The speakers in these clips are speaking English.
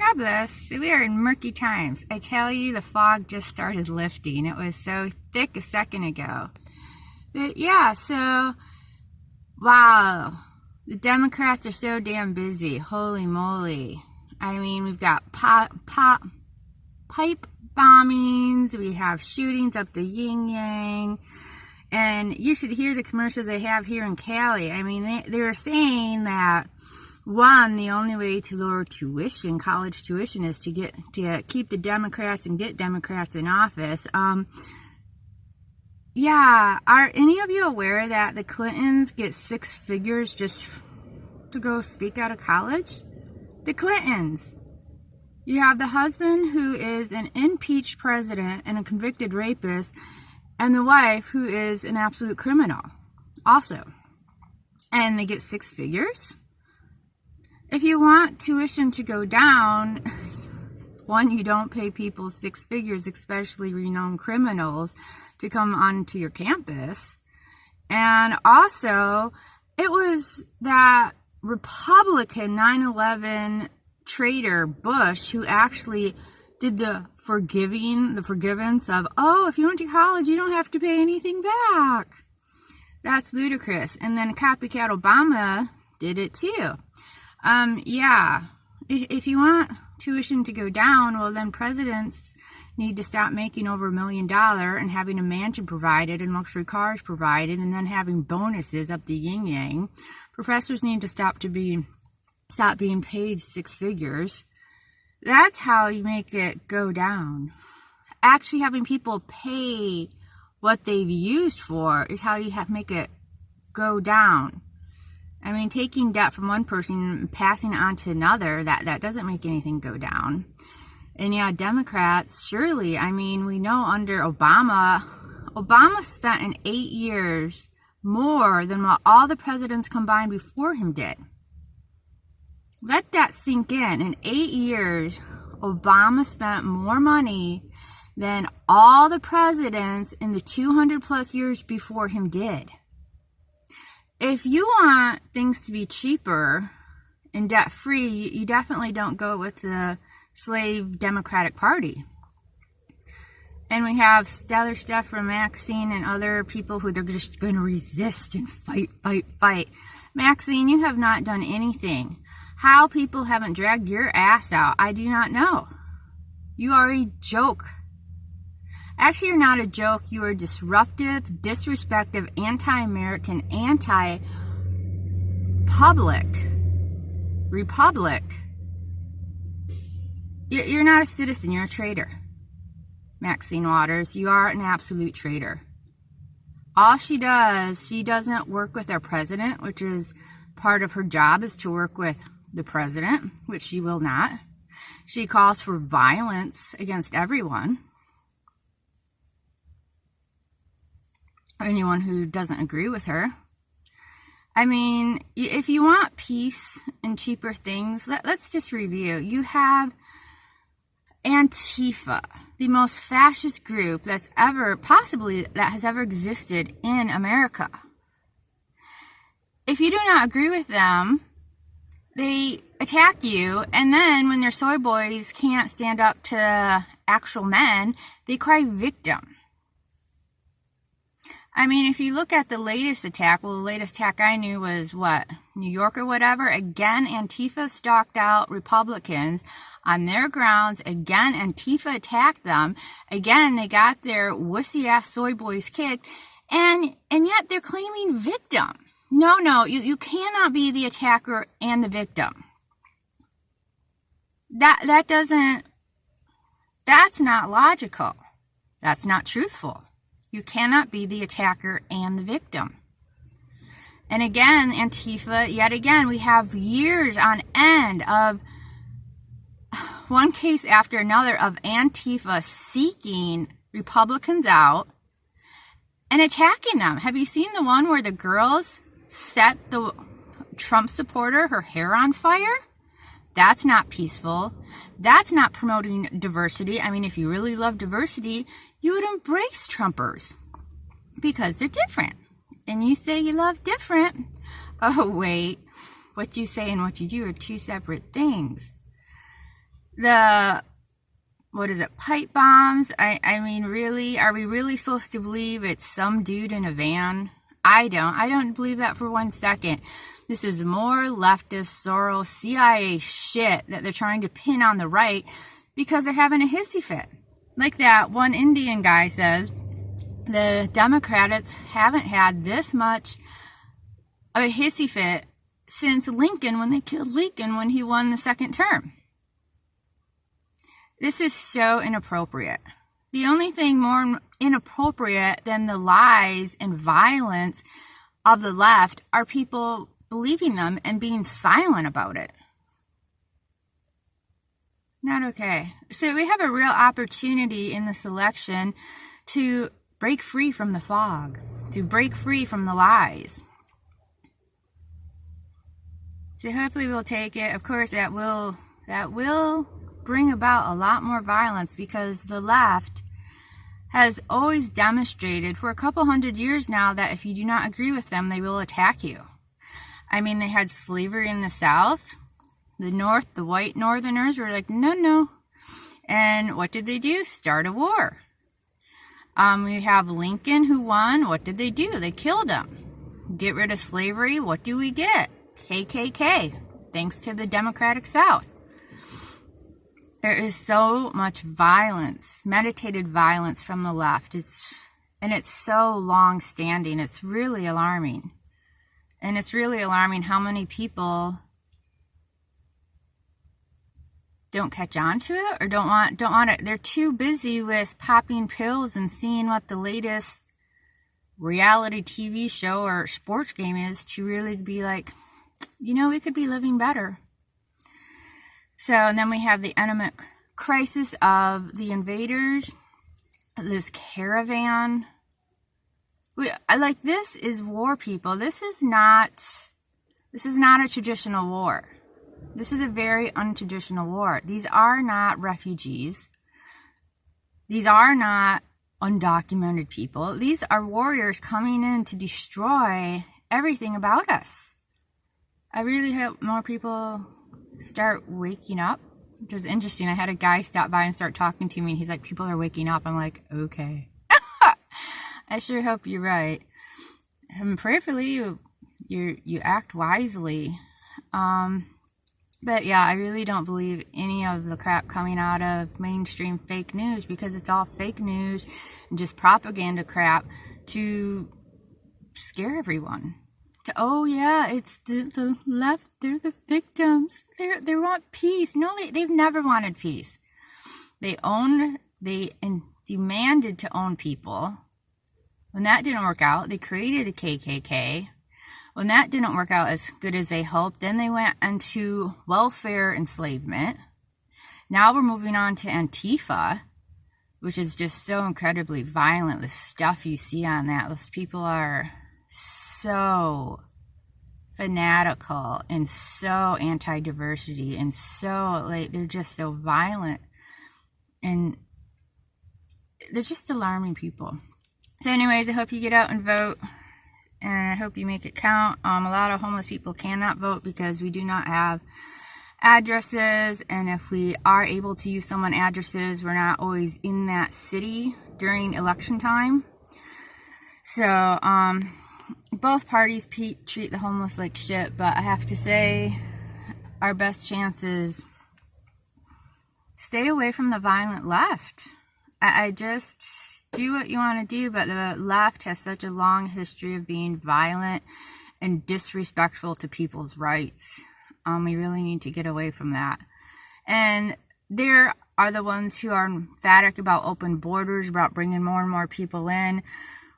God bless. We are in murky times. I tell you, the fog just started lifting. It was so thick a second ago. But yeah, so, wow. The Democrats are so damn busy. Holy moly. I mean, we've got pipe bombings. We have shootings up the yin-yang. And you should hear the commercials they have here in Cali. I mean, they were saying that, one, the only way to lower tuition, college tuition, is to keep the Democrats and get Democrats in office. Yeah, are any of you aware that the Clintons get 6 figures just to go speak out of college? The Clintons. You have the husband who is an impeached president and a convicted rapist, and the wife who is an absolute criminal also. And they get 6 figures? If you want tuition to go down, one, you don't pay people 6 figures, especially renowned criminals, to come onto your campus. And also, it was that Republican 9/11 traitor Bush who actually did the forgiveness of, oh, if you went to college, you don't have to pay anything back. That's ludicrous. And then copycat Obama did it too. Yeah, if you want tuition to go down, well, then presidents need to stop making over $1 million and having a mansion provided and luxury cars provided and then having bonuses up the yin-yang. Professors need to stop being paid 6 figures. That's how you make it go down. Actually having people pay what they've used for is how you make it go down. I mean, taking debt from one person and passing it on to another, that doesn't make anything go down. And yeah, Democrats, surely, I mean, we know under Obama spent in 8 years more than what all the presidents combined before him did. Let that sink in. In 8 years, Obama spent more money than all the presidents in the 200 plus years before him did. If you want things to be cheaper and debt-free, you definitely don't go with the slave Democratic Party. And we have stellar stuff from Maxine and other people who they're just going to resist and fight. Maxine, you have not done anything. How people haven't dragged your ass out, I do not know. You are a joke. Actually, you're not a joke. You are disruptive, disrespectful, anti-American, anti-public republic. You're not a citizen. You're a traitor. Maxine Waters, you are an absolute traitor. All she doesn't work with our president, which is part of her job, is to work with the president, which she will not. She calls for violence against everyone. Anyone who doesn't agree with her. I mean, if you want peace and cheaper things, let's just review. You have Antifa, the most fascist group that has ever existed in America. If you do not agree with them, they attack you, and then when their soy boys can't stand up to actual men, they cry victim. I mean, if you look at the latest attack, well, the latest attack I knew was, New York or whatever. Again, Antifa stalked out Republicans on their grounds. Again, Antifa attacked them. Again, they got their wussy-ass soy boys kicked. And yet they're claiming victim. No, you cannot be the attacker and the victim. That's not logical. That's not truthful. You cannot be the attacker and the victim. And again, Antifa, yet again, we have years on end of one case after another of Antifa seeking Republicans out and attacking them. Have you seen the one where the girls set the Trump supporter, her hair on fire? That's not peaceful. That's not promoting diversity. I mean, if you really love diversity, you would embrace Trumpers because they're different. And you say you love different. Oh, wait. What you say and what you do are two separate things. The, what is it, pipe bombs? I mean, really? Are we really supposed to believe it's some dude in a van? I don't believe that for 1 second. This is more leftist Soros CIA shit that they're trying to pin on the right because they're having a hissy fit. Like that one Indian guy says, the Democrats haven't had this much of a hissy fit since Lincoln, when they killed Lincoln when he won the second term. This is so inappropriate. The only thing more inappropriate than the lies and violence of the left are people believing them and being silent about it. Not okay. So we have a real opportunity in this election to break free from the fog, to break free from the lies. So hopefully we'll take it. Of course, that will bring about a lot more violence because the left has always demonstrated for a couple hundred years now that if you do not agree with them, they will attack you. I mean, they had slavery in the South. The North, the white Northerners were like, no. And what did they do? Start a war. We have Lincoln who won. What did they do? They killed him. Get rid of slavery. What do we get? KKK. Thanks to the Democratic South. There is so much violence, meditated violence from the left. And it's so long-standing. It's really alarming. And it's really alarming how many people don't catch on to it or don't want it. They're too busy with popping pills and seeing what the latest reality TV show or sports game is to really be like, we could be living better. So, and then we have the imminent crisis of the invaders, this caravan. This is war, people. This is not a traditional war. This is a very untraditional war. These are not refugees. These are not undocumented people. These are warriors coming in to destroy everything about us. I really hope more people start waking up, which is interesting. I had a guy stop by and start talking to me, and he's like, people are waking up. I'm like, okay. I sure hope you're right. And prayerfully, you act wisely. But yeah, I really don't believe any of the crap coming out of mainstream fake news because it's all fake news and just propaganda crap to scare everyone. It's the left, they're the victims. They want peace. No, they've never wanted peace. They demanded to own people. When that didn't work out, they created the KKK. When that didn't work out as good as they hoped, then they went into welfare enslavement. Now we're moving on to Antifa, which is just so incredibly violent. The stuff you see on that, those people are so fanatical and so anti-diversity and so, they're just so violent. And they're just alarming people. So anyways, I hope you get out and vote. And I hope you make it count. A lot of homeless people cannot vote because we do not have addresses. And if we are able to use someone's addresses, we're not always in that city during election time. So, both parties treat the homeless like shit. But I have to say, our best chance is stay away from the violent left. I just... do what you want to do, but the left has such a long history of being violent and disrespectful to people's rights. We really need to get away from that. And there are the ones who are emphatic about open borders, about bringing more and more people in,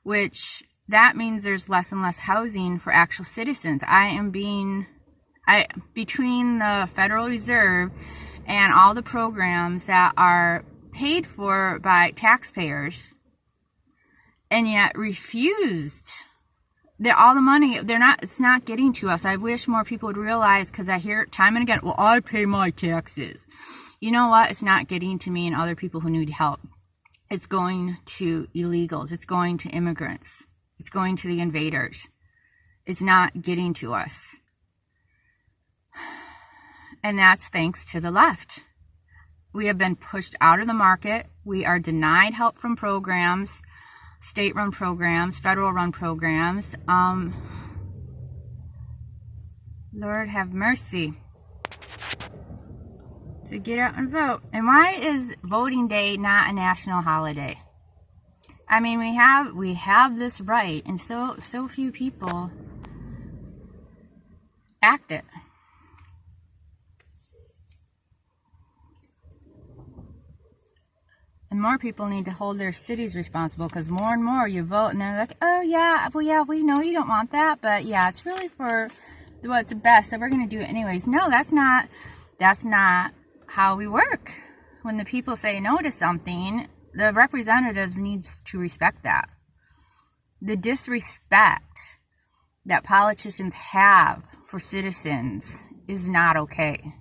which that means there's less and less housing for actual citizens. Between the Federal Reserve and all the programs that are paid for by taxpayers, and yet refused. All the money, it's not getting to us. I wish more people would realize, because I hear it time and again, well, I pay my taxes. You know what? It's not getting to me and other people who need help. It's going to illegals. It's going to immigrants. It's going to the invaders. It's not getting to us. And that's thanks to the left. We have been pushed out of the market. We are denied help from programs, state-run programs, federal-run programs. Lord have mercy. So get out and vote. And why is voting day not a national holiday? I mean, we have this right, and so few people act it. And more people need to hold their cities responsible, because more and more you vote and they're like, oh yeah, well yeah, we know you don't want that, but yeah, it's really for what's best, so we're going to do it anyways. No, that's not how we work. When the people say no to something, the representatives needs to respect that. The disrespect that politicians have for citizens is not okay.